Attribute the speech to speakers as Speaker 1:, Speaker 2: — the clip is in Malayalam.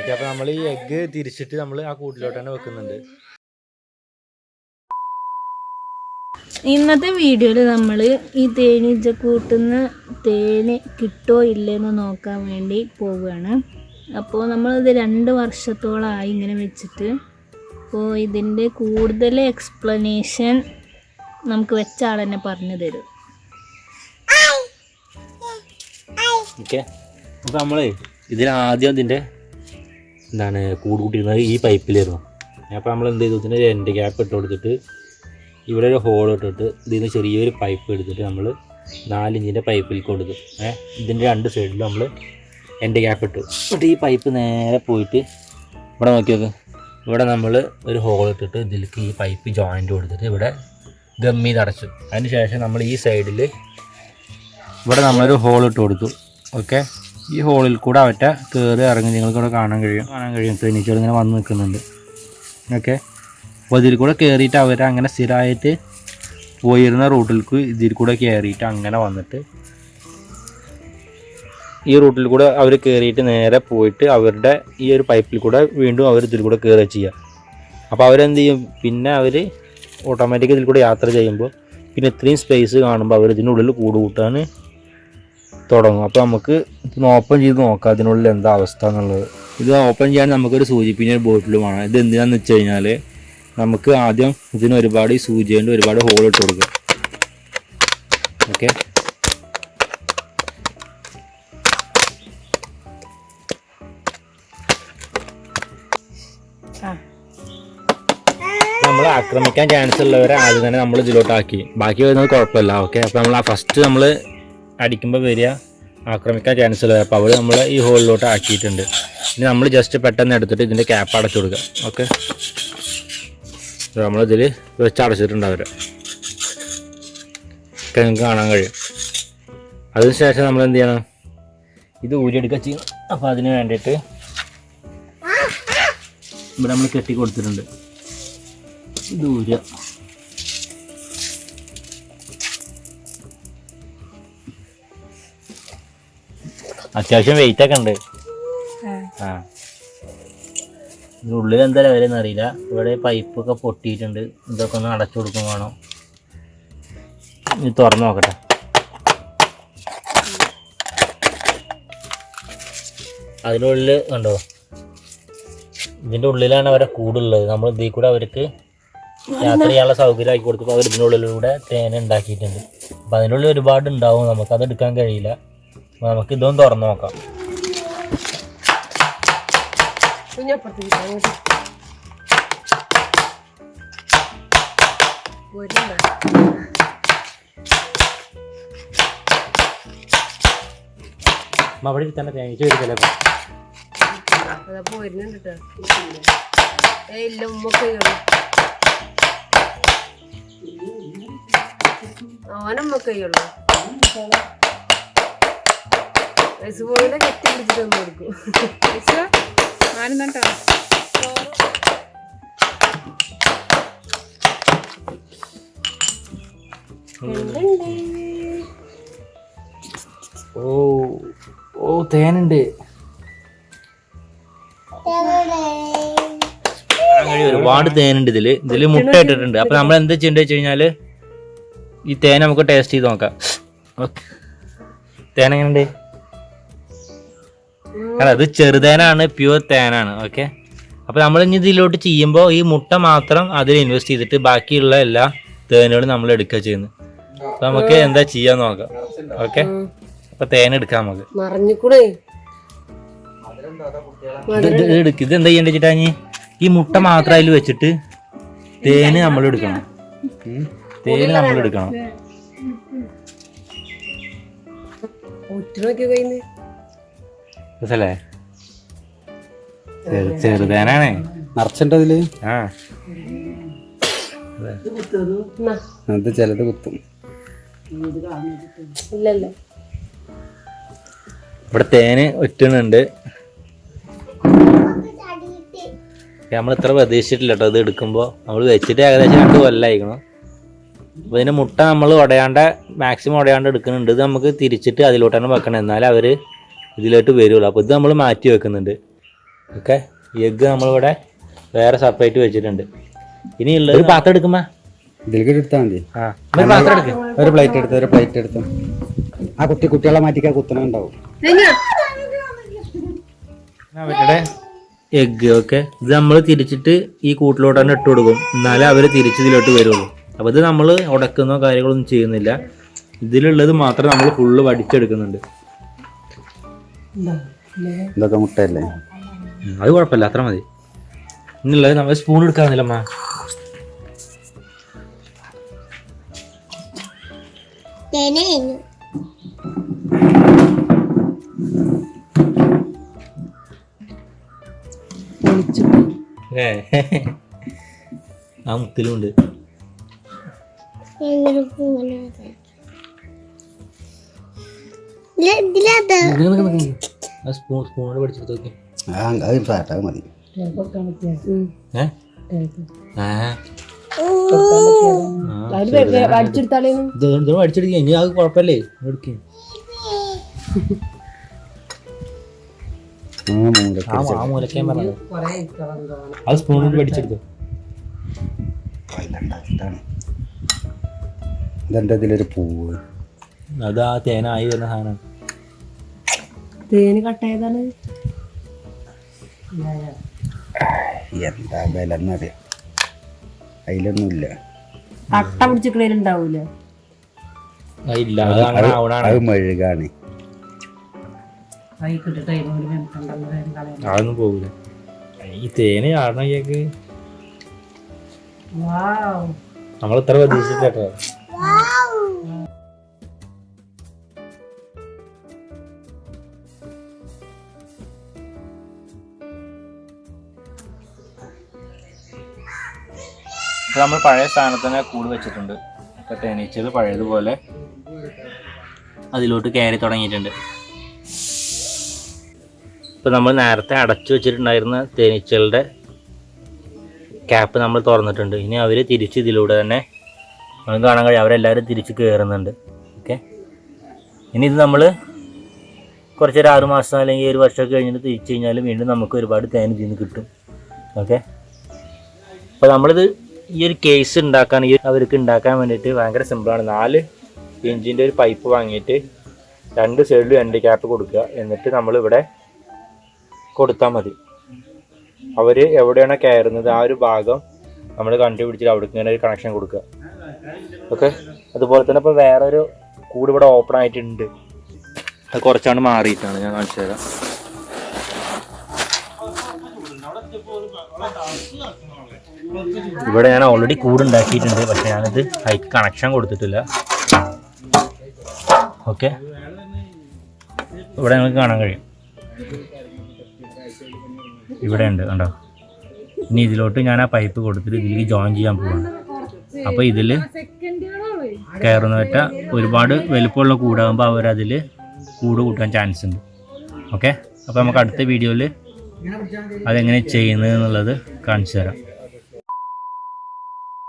Speaker 1: അപ്പോൾ നമ്മൾ ഈ എഗ്ഗ് തിരിച്ചിട്ട് നമ്മൾ ആ കൂട്ടിലോട്ട് തന്നെ വെക്കുന്നുണ്ട്.
Speaker 2: ഇന്നത്തെ വീഡിയോയിൽ നമ്മൾ ഈ തേനീച്ചക്കൂട്ടുന്ന തേന് കിട്ടോ ഇല്ലെന്ന് നോക്കാൻ വേണ്ടി പോവുകയാണ്. അപ്പോൾ നമ്മളിത് 2 വർഷത്തോളമായി ഇങ്ങനെ വെച്ചിട്ട്. അപ്പോൾ ഇതിൻ്റെ കൂടുതൽ എക്സ്പ്ലനേഷൻ നമുക്ക് വെച്ച ആൾ തന്നെ പറഞ്ഞു തരും.
Speaker 1: ഓക്കെ, അപ്പോൾ നമ്മൾ ഇതിലാദ്യം ഇതിൻ്റെ കൂട് കൂട്ടിയിരുന്നത് ഈ പൈപ്പിലായിരുന്നു. അപ്പോൾ നമ്മൾ എന്ത് ചെയ്തു, ഇതിൻ്റെ എൻഡ് ക്യാപ്പ് ഇട്ട് കൊടുത്തിട്ട് ഇവിടെ ഒരു ഹോൾ ഇട്ടിട്ട് ഇതിൽ നിന്ന് ചെറിയൊരു പൈപ്പ് എടുത്തിട്ട് നമ്മൾ 4 ഇഞ്ചിൻ്റെ പൈപ്പിൽ കൊടുത്തു. ഇതിൻ്റെ 2 സൈഡിലും നമ്മൾ എൻഡ് ക്യാപ്പ് ഇട്ടു. എന്നിട്ട് ഈ പൈപ്പ് നേരെ പോയിട്ട് ഇവിടെ നോക്കി നോക്ക്, ഇവിടെ നമ്മൾ ഒരു ഹോൾ ഇട്ടിട്ട് ഇതിലേക്ക് ഈ പൈപ്പ് ജോയിൻറ്റ് കൊടുത്തിട്ട് ഇവിടെ ഗമ്മി അടച്ചു. അതിന് ശേഷം നമ്മൾ ഈ സൈഡിൽ ഇവിടെ നമ്മളൊരു ഹോൾ ഇട്ട് കൊടുത്തു. ഓക്കെ, ഈ ഹോളിൽ കൂടെ അവറ്റ കയറി ഇറങ്ങി നിങ്ങൾക്കിവിടെ കാണാൻ കഴിയും തേനീച്ചകൾ ഇങ്ങനെ വന്ന് നിൽക്കുന്നുണ്ട്. ഓക്കെ, അപ്പോൾ ഇതിൽ കൂടെ കയറിയിട്ട് അവരങ്ങനെ സ്ഥിരമായിട്ട് പോയിരുന്ന റൂട്ടിലേക്ക് ഇതിൽ കൂടെ കയറിയിട്ട് അങ്ങനെ വന്നിട്ട് ഈ റൂട്ടിൽ കൂടെ അവർ കയറിയിട്ട് നേരെ പോയിട്ട് അവരുടെ ഈ ഒരു പൈപ്പിൽ കൂടെ വീണ്ടും അവർ ഇതിൽ കൂടെ കയറുക ചെയ്യുക. അപ്പോൾ അവരെന്ത് ചെയ്യും, പിന്നെ അവർ ഓട്ടോമാറ്റിക് ഇതിൽ കൂടെ യാത്ര ചെയ്യുമ്പോൾ പിന്നെ ഇത്രയും സ്പേസ് കാണുമ്പോൾ അവർ ഇതിനുള്ളിൽ കൂട് കൂട്ടാൻ തുടങ്ങും. അപ്പോൾ നമുക്ക് ഇത് ഓപ്പൺ ചെയ്ത് നോക്കാം അതിനുള്ളിൽ എന്താ അവസ്ഥ എന്നുള്ളത്. ഇത് ഓപ്പൺ ചെയ്യാൻ നമുക്കൊരു സൂചിപ്പിക്കുന്ന ഒരു ബോട്ടിൽ വേണം. ഇത് എന്തിനാണെന്ന് വെച്ച് കഴിഞ്ഞാൽ നമുക്ക് ആദ്യം ഇതിന് ഒരുപാട് സൂചി കൊണ്ട് ഒരുപാട് ഹോൾ ഇട്ട് കൊടുക്കുക. ഓക്കെ, നമ്മൾ ആക്രമിക്കാൻ ചാൻസ് ഉള്ളവരെ ആദ്യം തന്നെ നമ്മൾ ഇതിലോട്ടാക്കി, ബാക്കി വരുന്നത് കുഴപ്പമില്ല. ഓക്കെ, അപ്പോൾ നമ്മൾ ഫസ്റ്റ് നമ്മൾ അടിക്കുമ്പോൾ വരിക ആക്രമിക്കാൻ ചാൻസ് ഉള്ളത്. അപ്പോൾ അവർ നമ്മൾ ഈ ഹോളിലോട്ട് ആക്കിയിട്ടുണ്ട്. ഇനി നമ്മൾ ജസ്റ്റ് പെട്ടെന്ന് എടുത്തിട്ട് ഇതിൻ്റെ ക്യാപ്പ് അടച്ചു കൊടുക്കുക. ഓക്കെ, നമ്മളിതിൽ വെച്ച് അടച്ചിട്ടുണ്ട് അവരെ ഒക്കെ നിങ്ങൾക്ക് കാണാൻ കഴിയും. അതിനുശേഷം നമ്മൾ എന്ത് ചെയ്യണം, ഇത് ഊരിയെടുക്കുക ചെയ്യണം. അപ്പോൾ അതിന് വേണ്ടിയിട്ട് ഇവിടെ നമ്മൾ കെട്ടി കൊടുത്തിട്ടുണ്ട്. ഇത് ഊരുക. അത്യാവശ്യം വെയിറ്റ് ഒക്കെ ഉണ്ട്. ഇതിനുള്ളിൽ എന്താ ലെവലെന്ന് അറിയില്ല. ഇവിടെ പൈപ്പൊക്കെ പൊട്ടിയിട്ടുണ്ട്. ഇതൊക്കെ ഒന്ന് അടച്ചു കൊടുക്കും വേണം. ഇത് തുറന്ന് നോക്കട്ടെ. അതിനുള്ളിൽ കണ്ടോ, ഇതിൻ്റെ ഉള്ളിലാണ് അവരെ കൂടുള്ളത്. നമ്മൾ ഇതിൽ കൂടെ അവർക്ക് യാത്ര ചെയ്യാനുള്ള സൗകര്യം ആക്കി കൊടുത്തപ്പോൾ അവർ ഇതിനുള്ളിലൂടെ തേന ഉണ്ടാക്കിയിട്ടുണ്ട്. അപ്പം അതിനുള്ളിൽ ഒരുപാട് ഉണ്ടാവും, നമുക്കത് എടുക്കാൻ കഴിയില്ല. നമുക്ക് ഇതൊന്ന് തുറന്ന് നോക്കാം. അവിടെ തന്നെ തേനീച്ച വരില്ല.
Speaker 3: ഓനമ്മക്കയ്യുള്ളൂ പോലെ കെട്ടി പിടിച്ചിട്ടൊന്നും കൊടുക്കും. ആരുന്നോ
Speaker 1: ഓ തേനുണ്ട്. ഒരുപാട് തേനുണ്ട് ഇതില് മുട്ട ഇട്ടിട്ടുണ്ട്. അപ്പൊ നമ്മൾ എന്താ ചെയ്യേണ്ടത് വെച്ച് കഴിഞ്ഞാല് ഈ തേൻ നമുക്ക് ടേസ്റ്റ് ചെയ്ത് നോക്കാം. തേൻ എങ്ങനെയുണ്ട്? അല്ല, അത് ചെറുതേനാണ്, പ്യുവർ തേനാണ്. ഓക്കെ, അപ്പൊ നമ്മൾ ഇനി ഇതിലോട്ട് ചെയ്യുമ്പോൾ ഈ മുട്ട മാത്രം അതിൽ ഇൻവെസ്റ്റ് ചെയ്തിട്ട് ബാക്കിയുള്ള എല്ലാ തേനുകളും നമ്മൾ എടുക്കുക ചെയ്യുന്നത്. അപ്പൊ നമുക്ക് എന്താ ചെയ്യാൻ നോക്കാം. ഓക്കെ, അപ്പൊ തേൻ എടുക്കാം നമുക്ക്. ഇത് എന്താ ചെയ്യേണ്ട വെച്ചിട്ടാ, ഈ മുട്ട മാത്രം അതിൽ വെച്ചിട്ട് തേന് നമ്മൾ എടുക്കണം. തേന് നമ്മൾ എടുക്കണം. മനസ്സിലേ? ചെറുതേനാണ്
Speaker 4: നിറച്ചിട്ടതില്.
Speaker 1: ആ,
Speaker 4: അത് ചിലത് കുത്തും.
Speaker 1: ഇവിടെ തേന് ഒറ്റുന്നുണ്ട്. നമ്മൾ ഇത്ര പ്രതീക്ഷിച്ചിട്ടില്ല കേട്ടോ. ഇത് എടുക്കുമ്പോൾ നമ്മൾ വെച്ചിട്ട് ഏകദേശം 2 കൊല്ലമായിരിക്കണം. അപ്പോൾ ഇതിൻ്റെ മുട്ട നമ്മൾ മാക്സിമം ഉടയാണ്ട് എടുക്കുന്നുണ്ട്. ഇത് നമുക്ക് തിരിച്ചിട്ട് അതിലോട്ട് തന്നെ വെക്കണം, എന്നാലും അവർ ഇതിലോട്ട് വരുള്ളൂ. അപ്പോൾ ഇത് നമ്മൾ മാറ്റി വെക്കുന്നുണ്ട്. ഓക്കെ എഗ്ഗ് നമ്മളിവിടെ വേറെ സെപ്പറേറ്റ് വെച്ചിട്ടുണ്ട്. ഇനിയുള്ളത് ഒരു പാത്രം എടുക്കുമ്പോ
Speaker 4: ഇതിലേക്ക് എടുത്താൽ മതി.
Speaker 1: ആ ഒരു പാത്രം എടുക്കും.
Speaker 4: ഒരു പ്ലേറ്റ് എടുത്തു. ആ കുട്ടികളെ മാറ്റിക്കാൻ കുത്തണം ഉണ്ടാവും.
Speaker 1: അവരുടെ എഗ്ഗ് ഓക്കെ ഇത് നമ്മൾ തിരിച്ചിട്ട് ഈ കൂട്ടിലോട്ട് തന്നെ ഇട്ട് കൊടുക്കും. എന്നാലേ അവർ തിരിച്ച് ഇതിലോട്ട് വരുള്ളൂ. അപ്പോൾ ഇത് നമ്മൾ ഉടക്കുന്നോ കാര്യങ്ങളൊന്നും ചെയ്യുന്നില്ല. ഇതിലുള്ളത് മാത്രം നമ്മൾ ഫുള്ള് വടിച്ചെടുക്കുന്നുണ്ട്.
Speaker 4: ഇതൊക്കെ മുട്ടയല്ലേ?
Speaker 1: അത് കുഴപ്പമില്ല, അത്ര മതി. ഇന്നുള്ളത് നമ്മൾ സ്പൂൺ എടുക്കാറുന്നില്ലമ്മ. ആ മുത്തിലുണ്ട്. സ്പൂണോട് പഠിച്ചെടുത്ത് നോക്കി.
Speaker 4: അത് മതി.
Speaker 1: അടിച്ചെടുക്ക ഇനി അത് കുഴപ്പമില്ലേ എടുക്ക. ആ മൂലക്കാൻ പറഞ്ഞത് അത് സ്പൂണിൽ പഠിച്ചെടുത്തു.
Speaker 4: ഇതെന്താ ഇതിലൊരു പൂവ്?
Speaker 1: അത് ആ തേനായി വരുന്ന സാധനം.
Speaker 3: തേന് കട്ടായതാണ്.
Speaker 4: എന്താ വില എന്നറിയാം. അതിലൊന്നുമില്ല.
Speaker 3: കട്ട പിടിച്ചിക്കണേലുണ്ടാവൂല.
Speaker 4: അത് മെഴുകാണ്.
Speaker 1: അതൊന്നും പോകൂല. ഈ തേന് ചാടണയ്ക്ക് നമ്മൾ ഇത്ര പ്രതീക്ഷിച്ചിട്ടോ. നമ്മൾ പഴയ സ്ഥാനത്ത് തന്നെ കൂട് വെച്ചിട്ടുണ്ട്. ഇപ്പം തേനീച്ചകൾ പഴയതുപോലെ അതിലോട്ട് കയറി തുടങ്ങിയിട്ടുണ്ട്. ഇപ്പം നമ്മൾ നേരത്തെ അടച്ചു വെച്ചിട്ടുണ്ടായിരുന്ന തേനീച്ചകളുടെ ക്യാപ്പ് നമ്മൾ തുറന്നിട്ടുണ്ട്. ഇനി അവർ തിരിച്ച് ഇതിലൂടെ തന്നെ നമുക്ക് കാണാൻ കഴിയും. അവരെല്ലാവരും തിരിച്ച് കയറുന്നുണ്ട്. ഓക്കെ, ഇനി ഇത് നമ്മൾ കുറച്ചൊരു 6 മാസം അല്ലെങ്കിൽ 1 വർഷമൊക്കെ കഴിഞ്ഞിട്ട് തിരിച്ചു കഴിഞ്ഞാൽ വീണ്ടും നമുക്ക് ഒരുപാട് തേൻ ഇതിൽ നിന്ന് കിട്ടും. ഓക്കെ, അപ്പോൾ നമ്മളിത് ഈ ഒരു കേസ് ഉണ്ടാക്കാൻ അവർക്ക് ഉണ്ടാക്കാൻ വേണ്ടിയിട്ട് ഭയങ്കര സിമ്പിളാണ്. 4 ഇഞ്ചിൻ്റെ ഒരു പൈപ്പ് വാങ്ങിയിട്ട് 2 സൈഡിലും എൻഡ് ക്യാപ്പ് കൊടുക്കുക. എന്നിട്ട് നമ്മളിവിടെ കൊടുത്താൽ മതി. അവർ എവിടെയാണോ കയറുന്നത് ആ ഒരു ഭാഗം നമ്മൾ കണ്ടുപിടിച്ചിട്ട് അവിടേക്ക് ഇങ്ങനെ ഒരു കണക്ഷൻ കൊടുക്കുക. ഓക്കെ, അതുപോലെ തന്നെ ഇപ്പോൾ വേറൊരു കൂട് ഇവിടെ ഓപ്പൺ ആയിട്ടുണ്ട്. അത് കുറച്ചാണ് മാറിയിട്ടാണ്, ഞാൻ കാണിച്ചു തരാം. ഇവിടെ ഞാൻ ഓൾറെഡി കൂട് ഉണ്ടാക്കിയിട്ടുണ്ട്, പക്ഷെ ഞാനിത് അതിക്ക് കണക്ഷൻ കൊടുത്തിട്ടില്ല. ഓക്കെ, ഇവിടെ നിങ്ങൾക്ക് കാണാൻ കഴിയും. ഇവിടെ ഉണ്ട് കണ്ടോ. ഇനി ഇതിലോട്ട് ഞാൻ ആ പൈപ്പ് കൊടുത്തിട്ട് ഇതിലേക്ക് ജോയിൻ ചെയ്യാൻ പോവാണ്. അപ്പോൾ ഇതിൽ കയറുന്നവറ്റ ഒരുപാട് വലുപ്പമുള്ള കൂടാകുമ്പോൾ അവരതിൽ കൂട് കൂട്ടാൻ ചാൻസ് ഉണ്ട്. ഓക്കെ, അപ്പോൾ നമുക്ക് അടുത്ത വീഡിയോയിൽ അതെങ്ങനെ ചെയ്യുന്നത് എന്നുള്ളത് കാണിച്ചു തരാം.